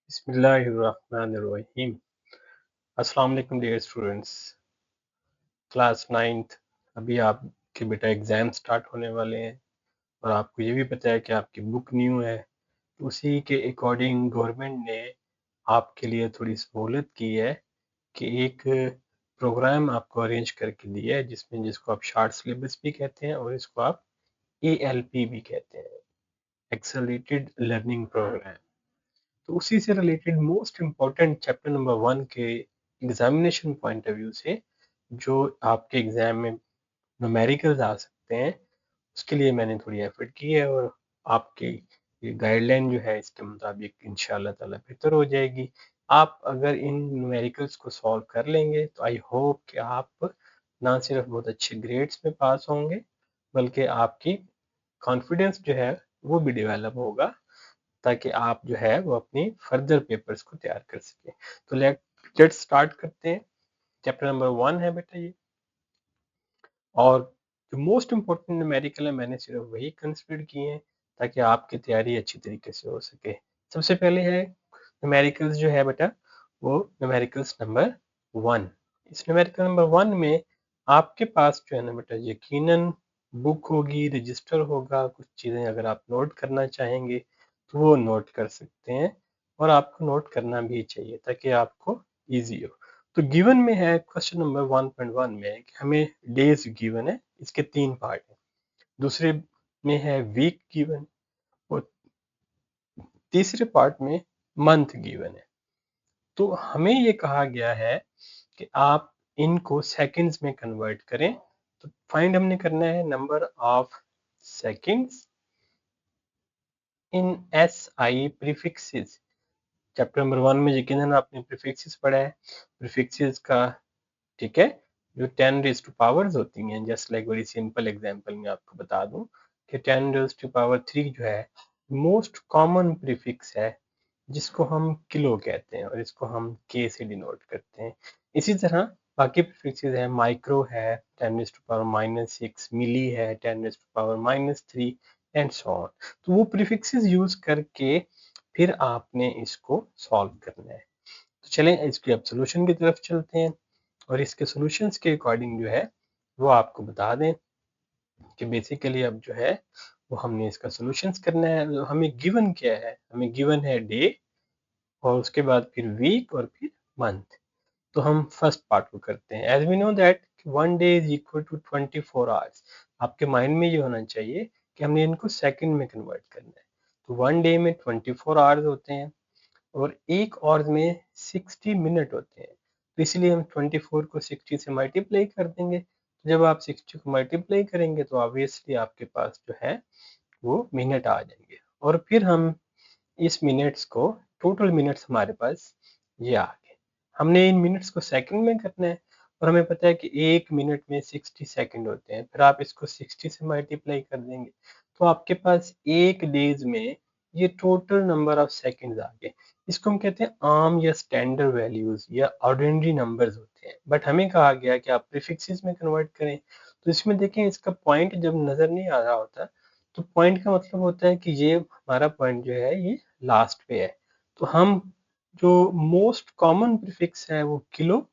बिस्मिल्लाहिर्रहमानिर्रहीम। अस्सलाम वालेकुम डियर स्टूडेंट्स। क्लास 9th अभी आपके बेटा एग्ज़ाम स्टार्ट होने वाले हैं और आपको ये भी पता है कि आपकी बुक न्यू है। तो उसी के अकॉर्डिंग गवर्नमेंट ने आपके लिए थोड़ी सहूलत की है कि एक प्रोग्राम आपको अरेंज करके दिया है जिसको आप शार्ट सिलेबस भी कहते हैं और इसको आप ALP भी कहते हैं, एक्सेलरेटेड लर्निंग प्रोग्राम। तो उसी से related most important chapter number 1 के एग्जामिनेशन पॉइंट ऑफ व्यू से जो आपके एग्जाम में न्यूमेरिकल्स आ सकते हैं उसके लिए मैंने थोड़ी एफर्ट की है और आपकी ये गाइडलाइन जो है इसके मुताबिक इंशाल्लाह ताला बेहतर हो जाएगी। आप अगर इन न्यूमेरिकल्स को सॉल्व कर लेंगे तो आई होप कि आप ना सिर्फ बहुत अच्छे ग्रेड्स में पास होंगे बल्कि आपकी कॉन्फिडेंस जो है वो भी डेवलप होगा ताकि आप जो है वो अपनी फर्दर पेपर्स को तैयार कर सकें। तो लेट स्टार्ट करते हैं। चैप्टर नंबर 1 है बेटा ये, और जो मोस्ट इम्पोर्टेंट न्यूमेरिकल है मैंने सिर्फ वही कंसिडर किए हैं ताकि आपकी तैयारी अच्छी तरीके से हो सके। सबसे पहले है न्यूमेरिकल्स जो है बेटा वो न्यूमेरिकल्स नंबर 1। इस न्यूमेरिकल नंबर 1 में आपके पास जो है ना बेटा यकीनन बुक होगी, रजिस्टर होगा, कुछ चीज़ें अगर आप नोट करना चाहेंगे तो वो नोट कर सकते हैं और आपको नोट करना भी चाहिए ताकि आपको ईजी हो। तो गिवन में है क्वेश्चन नंबर 1.1 में कि हमें डेज गिवन है, इसके 3 पार्ट हैं। दूसरे में है वीक गिवन और तीसरे पार्ट में मंथ गिवन है। तो हमें ये कहा गया है कि आप इनको सेकंड्स में कन्वर्ट करें। तो फाइंड हमने करना है number of seconds in SI prefixes. Chapter number 1 में यकीनन आपने प्रीफिक्सेस पढ़ा है। प्रीफिक्सेस का ठीक है जो 10 रेज टू पावर्स होती हैं, just like very simple example मैं आपको बता दूं कि 10 रेज टू पावर 3 जो है मोस्ट कॉमन प्रीफिक्स है जिसको हम किलो कहते हैं और इसको हम के से डिनोट करते हैं। इसी तरह बाकी प्रीफिक्सेस है, माइक्रो है 10 रेज टू पावर -6, मिली है 10 raise to power -3 and so on. तो वो प्रीफिक्सेस यूज करके फिर आपने इसको सॉल्व करना है। तो चलें इसके अब सोल्यूशन की तरफ चलते हैं और इसके सॉल्यूशंस के अकॉर्डिंग जो है वो आपको बता दें कि बेसिकली अब जो है वो हमने इसका सॉल्यूशंस करना है। हमें गिवन क्या है, हमें गिवन है डे और उसके बाद फिर वीक और फिर मंथ। तो हम फर्स्ट पार्ट को करते हैं। As we know that 1 day is equal to 24 hours. आपके माइंड में ये होना चाहिए कि हमने इनको सेकंड में कन्वर्ट करना है। तो 1 डे में 24 आवर्स होते हैं और एक आवर्स में 60 मिनट होते हैं। तो इसलिए हम 24 को 60 से मल्टीप्लाई कर देंगे। जब आप 60 को मल्टीप्लाई करेंगे तो ऑब्वियसली आपके पास जो है वो मिनट आ जाएंगे और फिर हम इस मिनट्स को टोटल मिनट्स हमारे पास ये आ गए। हमने इन मिनट्स को सेकंड में करना है और हमें पता है कि एक मिनट में 60 सेकंड होते हैं। फिर आप इसको 60 से मल्टीप्लाई कर देंगे तो आपके पास एक डेज में ये टोटल नंबर ऑफ सेकंड्स आ गए। इसको हम कहते हैं आम या स्टैंडर्ड वैल्यूज या ऑर्डिनरी नंबर्स होते हैं, बट हमें कहा गया कि आप प्रीफिक्सेस में कन्वर्ट करें। तो इसमें देखें इसका पॉइंट जब नजर नहीं आ रहा होता तो पॉइंट का मतलब होता है कि ये हमारा पॉइंट जो है ये लास्ट पे है। तो हम जो मोस्ट कॉमन प्रीफिक्स है वो किलो,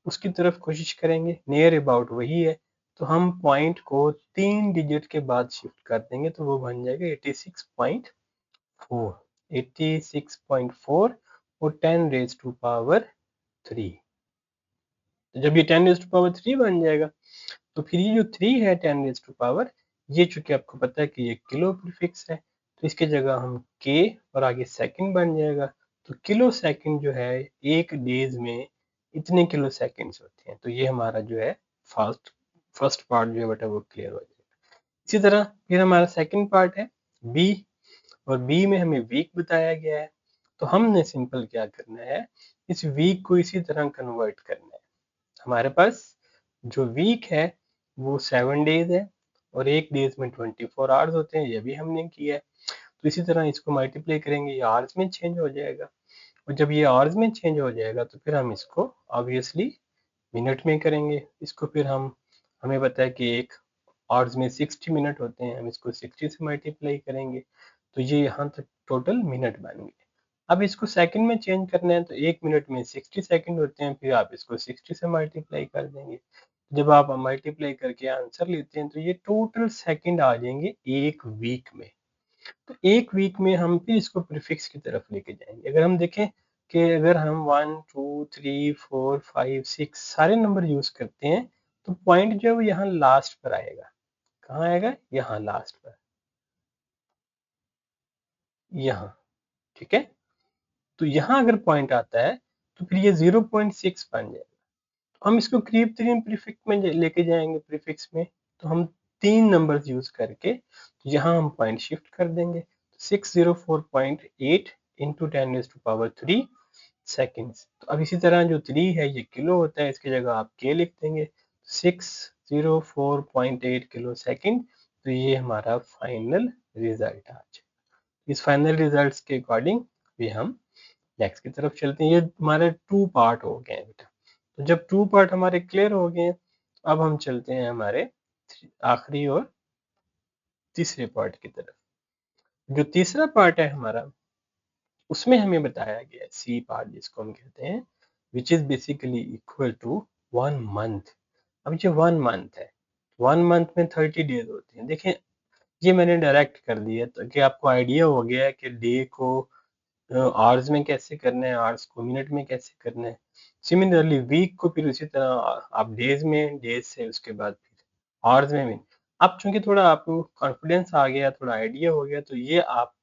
उसकी तरफ कोशिश करेंगे, नियर अबाउट वही है। तो हम पॉइंट को 3 डिजिट के बाद शिफ्ट कर देंगे तो वो बन जाएगा 86.4। 86.4 और 10 रेज टू पावर 3। तो जब ये 10 रेज टू पावर 3 बन जाएगा तो फिर ये जो 3 है 10 रेज टू पावर, ये चूंकि आपको पता है कि ये किलो प्रीफिक्स है तो इसकी जगह हम के और आगे सेकंड बन जाएगा। तो किलो सेकंड जो है एक डेज में इतने किलो सेकंड्स होते हैं। तो ये हमारा जो है फर्स्ट पार्ट जो है बेटा वो क्लियर हो जाएगा। इसी तरह फिर हमारा सेकंड पार्ट है बी और बी में हमें वीक बताया गया है। तो हमने सिंपल क्या करना है, इस वीक को इसी तरह कन्वर्ट करना है। हमारे पास जो वीक है वो 7 डेज है और एक डेज में 24 आवर्स होते हैं, ये भी हमने किया है। तो इसी तरह इसको मल्टीप्लाई करेंगे, ये आवर्स में चेंज हो जाएगा और जब ये आवर्स में चेंज हो जाएगा तो फिर हम इसको ऑब्वियसली मिनट में करेंगे। इसको फिर हमें पता है कि एक आवर्स में 60 मिनट होते हैं, हम इसको 60 से मल्टीप्लाई करेंगे तो ये यहाँ तक टोटल मिनट बन गए। अब इसको सेकंड में चेंज करना है तो 1 मिनट में 60 सेकंड होते हैं, फिर आप इसको 60 से मल्टीप्लाई कर देंगे। जब आप मल्टीप्लाई करके आंसर लेते हैं तो ये टोटल सेकंड आ जाएंगे 1 वीक में। तो 1 वीक में हम फिर इसको प्रीफिक्स की तरफ लेके जाएंगे। अगर हम देखें कि अगर हम 1 2 3 4 5 6 सारे नंबर यूज करते हैं तो पॉइंट जो है वो यहाँ लास्ट पर आएगा। कहाँ आएगा? यहाँ लास्ट पर, यहाँ। ठीक है, तो यहाँ अगर पॉइंट आता है तो फिर ये 0.6 बन जाएगा। हम इसको करीब तरीन प्रीफिक्स में लेके जाएंगे। प्रीफिक्स में तो हम 3 नंबर्स यूज करके यहाँ हम पॉइंट शिफ्ट कर देंगे। 604.8 इंटू 10⁻³ सेकेंड्स। तो अब इसी तरह जो 3 है ये किलो होता है, इसकी जगह आप के लिख देंगे। 604.8 किलो सेकेंड। तो ये हमारा फाइनल रिजल्ट आ जाए। इस फाइनल रिजल्ट्स के अकॉर्डिंग भी हम नेक्स्ट की तरफ चलते हैं। ये हमारे 2 पार्ट हो गए हैं बेटा। तो जब 2 पार्ट हमारे क्लियर हो गए, अब हम चलते हैं हमारे आखिरी और तीसरे पार्ट की तरफ। जो तीसरा पार्ट है हमारा, उसमें हमें बताया गया है सी पार्ट जिसको हम कहते हैं, which is basically equal to 1 month. अब ये 1 मंथ है, 1 मंथ में 30 डेज होते हैं। देखें, ये मैंने डायरेक्ट कर दिया ताकि आपको आइडिया हो गया है कि डे को आवर्स में कैसे करना है, आवर्स को मिनट में कैसे करना है। सिमिलरली वीक को फिर उसी तरह आप डेज में, डेज से उसके बाद फिर आवर्स में भी। अब चूंकि थोड़ा आपको कॉन्फिडेंस आ गया, थोड़ा आइडिया हो गया, तो ये आप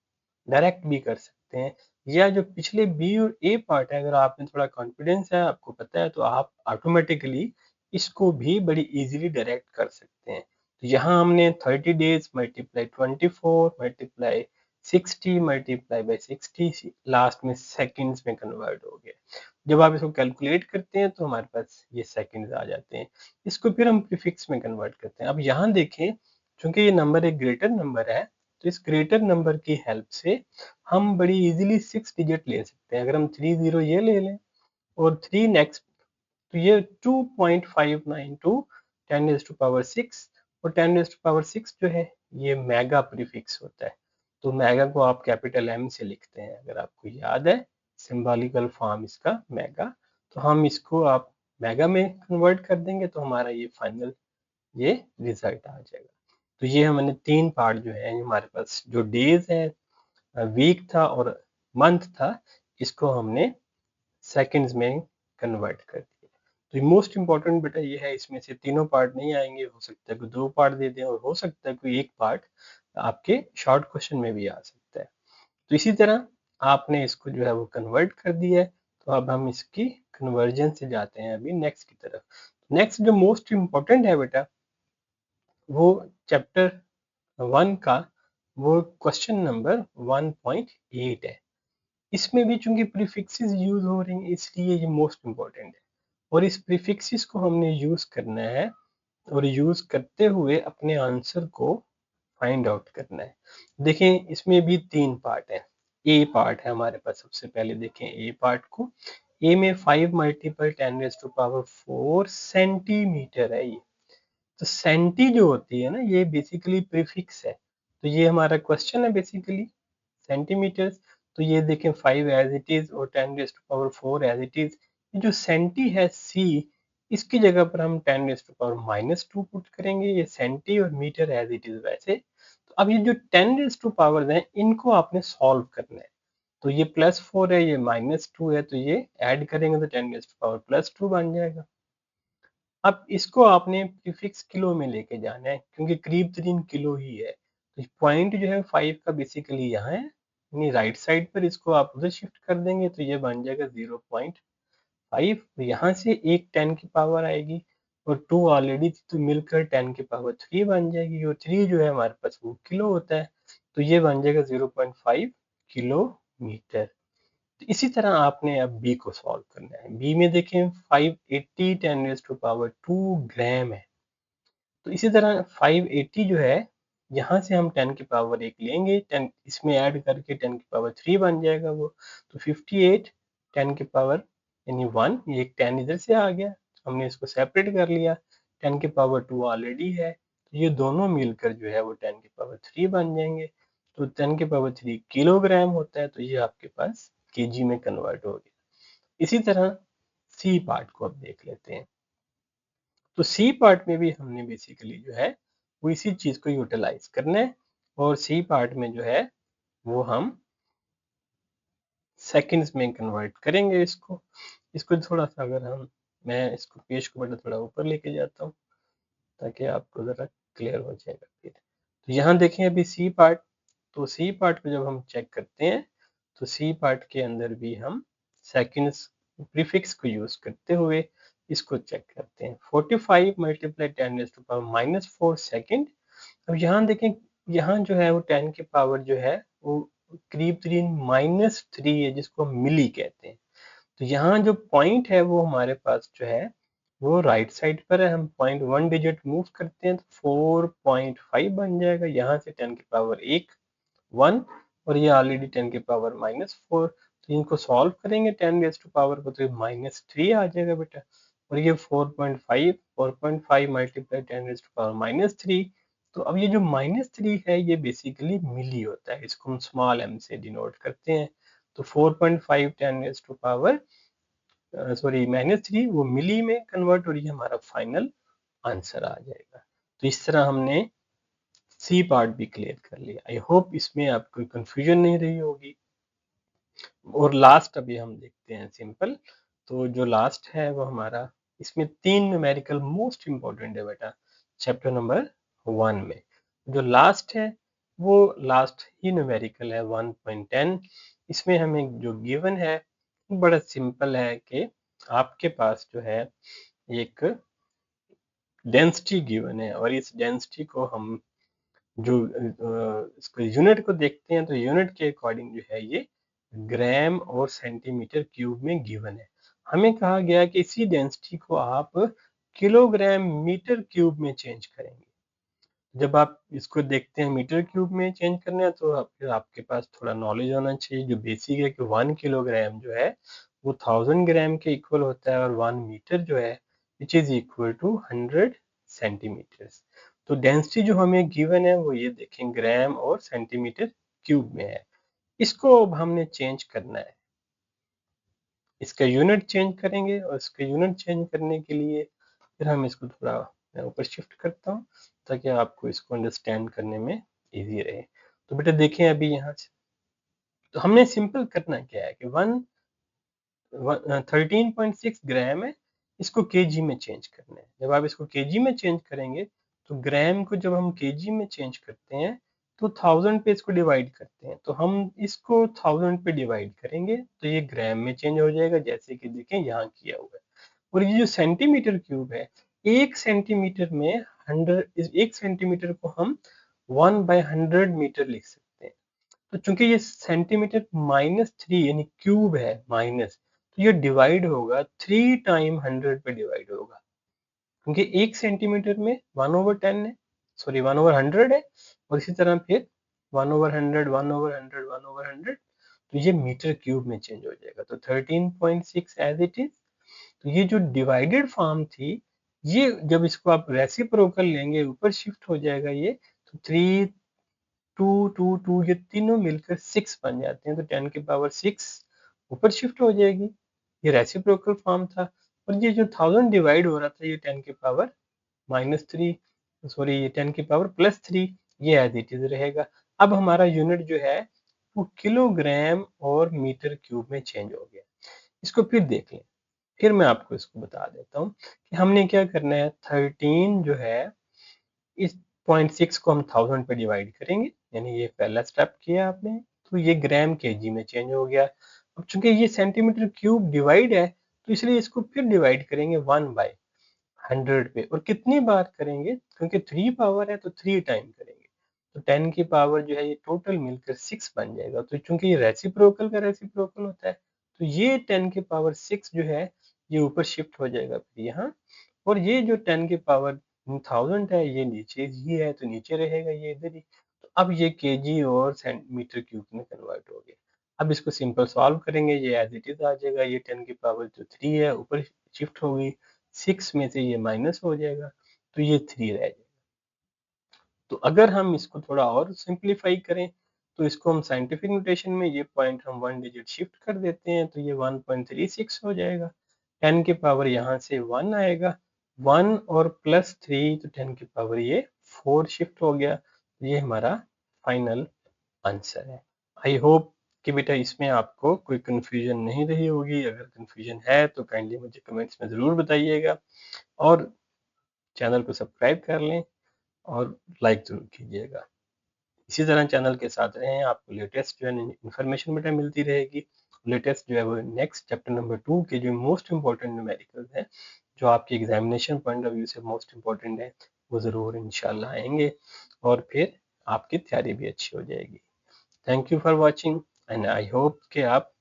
डायरेक्ट भी कर सकते हैं। या जो पिछले बी और ए पार्ट है, अगर आप में थोड़ा कॉन्फिडेंस है, आपको पता है, तो आप ऑटोमेटिकली इसको भी बड़ी इजीली डायरेक्ट कर सकते हैं। तो यहाँ हमने 30 days multiply 24 multiply 60 multiply by 60 last में सेकंड्स में कन्वर्ट हो गया। जब आप इसको कैलकुलेट करते हैं तो हमारे पास ये सेकंड्स आ जाते हैं। इसको फिर हम प्रीफिक्स में कन्वर्ट करते हैं। अब यहाँ देखें, चूंकि ये नंबर एक ग्रेटर नंबर है, तो इस ग्रेटर नंबर की हेल्प से हम बड़ी इजीली 6 डिजिट ले सकते हैं। अगर हम 30 ये ले लें और 3 नेक्स्ट, तो ये 2.592 10⁻6, और 10⁻6 जो है ये मेगा प्रीफिक्स होता है। तो मेगा को आप कैपिटल एम से लिखते हैं, अगर आपको याद है सिंबॉलिकल फॉर्म इसका मेगा। तो हम इसको आप मेगा में कन्वर्ट कर देंगे तो हमारा ये फाइनल ये रिजल्ट आ जाएगा। तो ये हमने 3 पार्ट जो है हमारे पास, जो डेज है, वीक था और मंथ था, इसको हमने सेकंड्स में कन्वर्ट कर दिया। तो मोस्ट इंपॉर्टेंट बेटा ये है, इसमें से तीनों पार्ट नहीं आएंगे, हो सकता है कोई 2 पार्ट दे दें और हो सकता है कोई 1 पार्ट आपके शॉर्ट क्वेश्चन में भी आ सकता है। तो इसी तरह आपने इसको जो है वो कन्वर्ट कर दिया है। तो अब हम इसकी कन्वर्जन से जाते हैं अभी नेक्स्ट की तरफ। नेक्स्ट जो मोस्ट इंपॉर्टेंट है बेटा, वो चैप्टर 1 का वो क्वेश्चन नंबर 1.8 है। इसमें भी चूंकि प्रीफिक्सेस यूज हो रही हैं, इसलिए ये मोस्ट इंपॉर्टेंट है। और इस प्रीफिक्सेस को हमने यूज करना है और यूज करते हुए अपने आंसर को फाइंड आउट करना है। देखें, इसमें भी 3 पार्ट है। ए पार्ट है हमारे पास। सबसे पहले देखें ए पार्ट को। ए में 5 मल्टीपल 10⁻4 सेंटीमीटर है ये। तो सेंटी जो होती है ना, ये बेसिकली प्रीफिक्स है। तो ये हमारा क्वेश्चन है बेसिकली सेंटीमीटर्स। तो ये देखें 5 एज इट इज और 10⁻4 एज इट इज। ये जो सेंटी है सी, इसकी जगह पर हम 10⁻2 पुट करेंगे। ये सेंटी और मीटर एज इट इज वैसे। तो अब ये जो 10⁻पावर्स हैं, इनको आपने सॉल्व करना है। तो ये +4 है, ये -2 है, तो ये ऐड करेंगे तो 10⁻2 बन जाएगा। अब इसको आपने प्रीफिक्स किलो में लेके जाना है, क्योंकि करीब तरीन किलो ही है। तो पॉइंट जो है 5 का बेसिकली यहाँ है, यानी राइट साइड पर। इसको आप उधर शिफ्ट कर देंगे तो ये बन जाएगा 0.5। तो यहाँ से एक 10 की पावर आएगी और 2 ऑलरेडी थी, तो मिलकर 10⁻3 बन जाएगी। और 3 जो है हमारे पास वो किलो होता है, तो ये बन जाएगा 0.5 किलोमीटर। तो इसी तरह आपने अब बी को सॉल्व करना है। बी में देखें 580 10⁻2 ग्राम है। तो इसी तरह 580 जो है, यहाँ से हम 10 की पावर 1 लेंगे, 10 इसमें ऐड करके 10 की पावर 3 बन जाएगा वो। तो 58 10 की पावर यानी 1, ये एक 10 इधर से आ गया, हमने इसको सेपरेट कर लिया। 10 की पावर 2 ऑलरेडी है, तो ये दोनों मिलकर जो है वो 10 की पावर 3 बन जाएंगे। तो 10 की पावर 3 किलोग्राम होता है, तो ये आपके पास केजी में कन्वर्ट हो गया। इसी तरह सी पार्ट को अब देख लेते हैं। तो सी पार्ट में भी हमने बेसिकली जो है वो इसी चीज को यूटिलाइज करना है, और सी पार्ट में जो है वो हम सेकंड्स में कन्वर्ट करेंगे इसको थोड़ा सा अगर मैं इसको पेज को बड़ा थोड़ा ऊपर लेके जाता हूँ ताकि आपको जरा क्लियर हो जाएगा फिर। तो यहाँ देखें अभी सी पार्ट, तो सी पार्ट को जब हम चेक करते हैं तो सी पार्ट के अंदर भी हम सेकंड्स प्रीफिक्स को यूज करते हुए इसको चेक करते हैं। 45 मल्टीप्लाई 10⁻⁻⁴ सेकंड। अब यहाँ देखें, यहाँ जो है वो 10 की पावर जो है वो करीब करीब -3 है, जिसको हम मिली कहते हैं। तो यहाँ जो पॉइंट है वो हमारे पास जो है वो राइट साइड पर है। हम पॉइंट 1 डिजिट मूव करते हैं तो 4.5 बन जाएगा। यहाँ से 10 की पावर 1, और ये ऑलरेडी 10 की पावर -4। तो इनको सॉल्व करेंगे 10 रेज़ टू पावर को, तो -3 आ जाएगा बेटा। और ये 4.5 मल्टीप्लाई 10 रेज़ टू पावर -3। तो अब ये जो -3 है ये बेसिकली मिली होता है, इसको हम स्मॉल m से डिनोट करते हैं। तो 4.5 10 रेज़ टू पावर -3 वो मिली में कन्वर्ट, और ये हमारा फाइनल आंसर आ जाएगा। तो इस तरह हमने सी पार्ट भी क्लियर कर लिया। आई होप इसमें आपको कंफ्यूजन नहीं रही होगी। और लास्ट अभी हम देखते हैं सिंपल। तो जो लास्ट है वो हमारा, इसमें 3 न्यूमेरिकल मोस्ट इंपॉर्टेंट है बेटा चैप्टर नंबर 1 में। जो लास्ट है वो लास्ट ही न्यूमेरिकल है 1.10। इसमें हमें जो गिवन है बड़ा सिंपल है कि आपके पास जो है एक डेंसिटी गिवन है, और इस डेंसिटी को हम जो इसको यूनिट को देखते हैं तो यूनिट के अकॉर्डिंग जो है ये ग्राम और सेंटीमीटर क्यूब में गिवन है। हमें कहा गया कि इसी डेंसिटी को आप किलोग्राम मीटर क्यूब में चेंज करेंगे। जब आप इसको देखते हैं मीटर क्यूब में चेंज करना है तो फिर आपके पास थोड़ा नॉलेज होना चाहिए जो बेसिक है कि 1 किलोग्राम जो है वो 1000 ग्राम के इक्वल होता है, और 1 मीटर जो है which is equal to 100 centimetres. तो डेंसिटी जो हमें गिवन है वो ये देखें ग्राम और सेंटीमीटर क्यूब में है। इसको अब हमने चेंज करना है, इसका यूनिट चेंज करेंगे, और इसका यूनिट चेंज करने के लिए फिर हम इसको थोड़ा मैं ऊपर शिफ्ट करता हूँ ताकि आपको इसको अंडरस्टैंड करने में इजी रहे। तो बेटा देखें अभी यहाँ से तो हमने सिंपल करना क्या है कि 13.6 ग्राम है, इसको केजी में चेंज करना है। जब आप इसको केजी में चेंज करेंगे तो ग्राम को जब हम केजी में चेंज करते हैं तो 1000 पे इसको डिवाइड करते हैं, तो हम इसको 1000 पे डिवाइड करेंगे तो ये ग्राम में चेंज हो जाएगा, जैसे कि देखें यहाँ किया हुआ है। और ये जो सेंटीमीटर क्यूब है, 1 सेंटीमीटर में 100, 1 सेंटीमीटर को हम 1/100 मीटर लिख सकते हैं। तो चूंकि ये सेंटीमीटर -3 यानी क्यूब है माइनस, तो ये डिवाइड होगा 3 टाइम 100 पे डिवाइड होगा, क्योंकि 1 सेंटीमीटर में 1/10 है, सॉरी 1/100 है, और इसी तरह फिर 1/100 1/100 1/100, तो ये मीटर क्यूब में चेंज हो जाएगा। तो 13.6 एज इट इज। तो ये जो डिवाइडेड फॉर्म थी, ये जब इसको आप रेसिप्रोकल लेंगे ऊपर शिफ्ट हो जाएगा ये, तो 3 2 2 2 ये तीनों मिलकर 6 बन जाते हैं, तो 10 की पावर 6 ऊपर शिफ्ट हो जाएगी। ये रेसिप्रोकल फॉर्म था। और ये जो 1000 डिवाइड हो रहा था ये 10 की पावर -3, सॉरी ये 10 की पावर +3, ये एज इट इज रहेगा। अब हमारा यूनिट जो है वो किलोग्राम और मीटर क्यूब में चेंज हो गया। इसको फिर देख लें, फिर मैं आपको इसको बता देता हूँ कि हमने क्या करना है। 13 जो है इस 0.6 को हम 1000 पे डिवाइड करेंगे, यानी ये पहला स्टेप किया आपने, तो ये ग्राम केजी में चेंज हो गया। अब चूंकि ये सेंटीमीटर क्यूब डिवाइड है तो इसलिए इसको फिर डिवाइड करेंगे 1/100 पे, और कितनी बार करेंगे, क्योंकि 3 पावर है तो 3 टाइम करेंगे, तो 10 की पावर जो है ये टोटल मिलकर 6 बन जाएगा। तो चूंकि ये रेसिप्रोकल का रेसिप्रोकल होता है तो ये 10 की पावर 6 जो है ये ऊपर शिफ्ट हो जाएगा फिर यहाँ, और ये जो 10 की पावर 1000 है ये नीचे ही है तो नीचे रहेगा ये इधर ही। तो अब ये केजी और सेंटीमीटर क्यूब में कन्वर्ट हो गया। अब इसको सिंपल सॉल्व करेंगे, ये एज इट इज आ जाएगा। ये 10 की पावर जो 3 है ऊपर शिफ्ट हो गई, 6 में से ये माइनस हो जाएगा तो ये 3 रह जाएगा। तो अगर हम इसको थोड़ा और सिंप्लीफाई करें तो इसको हम साइंटिफिक नोटेशन में ये पॉइंट हम 1 डिजिट शिफ्ट कर देते हैं, तो ये 1.36 हो जाएगा। 10 की पावर यहाँ से 1 आएगा, 1 और प्लस 3 तो 10 की पावर ये 4 शिफ्ट हो गया। ये हमारा फाइनल आंसर है। आई होप कि बेटा इसमें आपको कोई कंफ्यूजन नहीं रही होगी। अगर कंफ्यूजन है तो काइंडली मुझे कमेंट्स में ज़रूर बताइएगा, और चैनल को सब्सक्राइब कर लें और लाइक ज़रूर कीजिएगा। इसी तरह चैनल के साथ रहें, आपको लेटेस्ट जो है इन्फॉर्मेशन बेटा मिलती रहेगी। लेटेस्ट जो है वो नेक्स्ट चैप्टर नंबर 2 के जो मोस्ट इंपॉर्टेंट न्यूमेरिकल्स हैं, जो आपके एग्जामिनेशन पॉइंट ऑफ व्यू से मोस्ट इंपॉर्टेंट है, वो ज़रूर इंशाल्लाह आएंगे, और फिर आपकी तैयारी भी अच्छी हो जाएगी। Thank you for watching, and I hope कि आप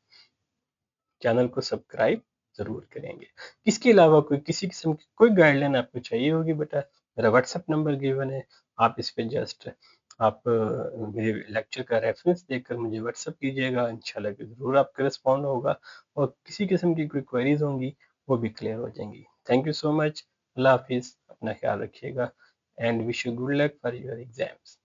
चैनल को सब्सक्राइब जरूर करेंगे। इसके अलावा कोई किसी किस्म की कोई गाइडलाइन आपको चाहिए होगी बेटा, मेरा व्हाट्सएप नंबर गिवन है, आप इस पे जस्ट आप मेरे लेक्चर का रेफरेंस देकर मुझे व्हाट्सएप कीजिएगा, इंशाल्लाह कि ज़रूर आपका रिस्पॉन्ड होगा, और किसी किस्म की कोई क्वेरीज होंगी वो भी क्लियर हो जाएंगी। Thank you so much. अल्लाह हाफिज़, अपना ख्याल रखिएगा, and wish you good luck for your exams.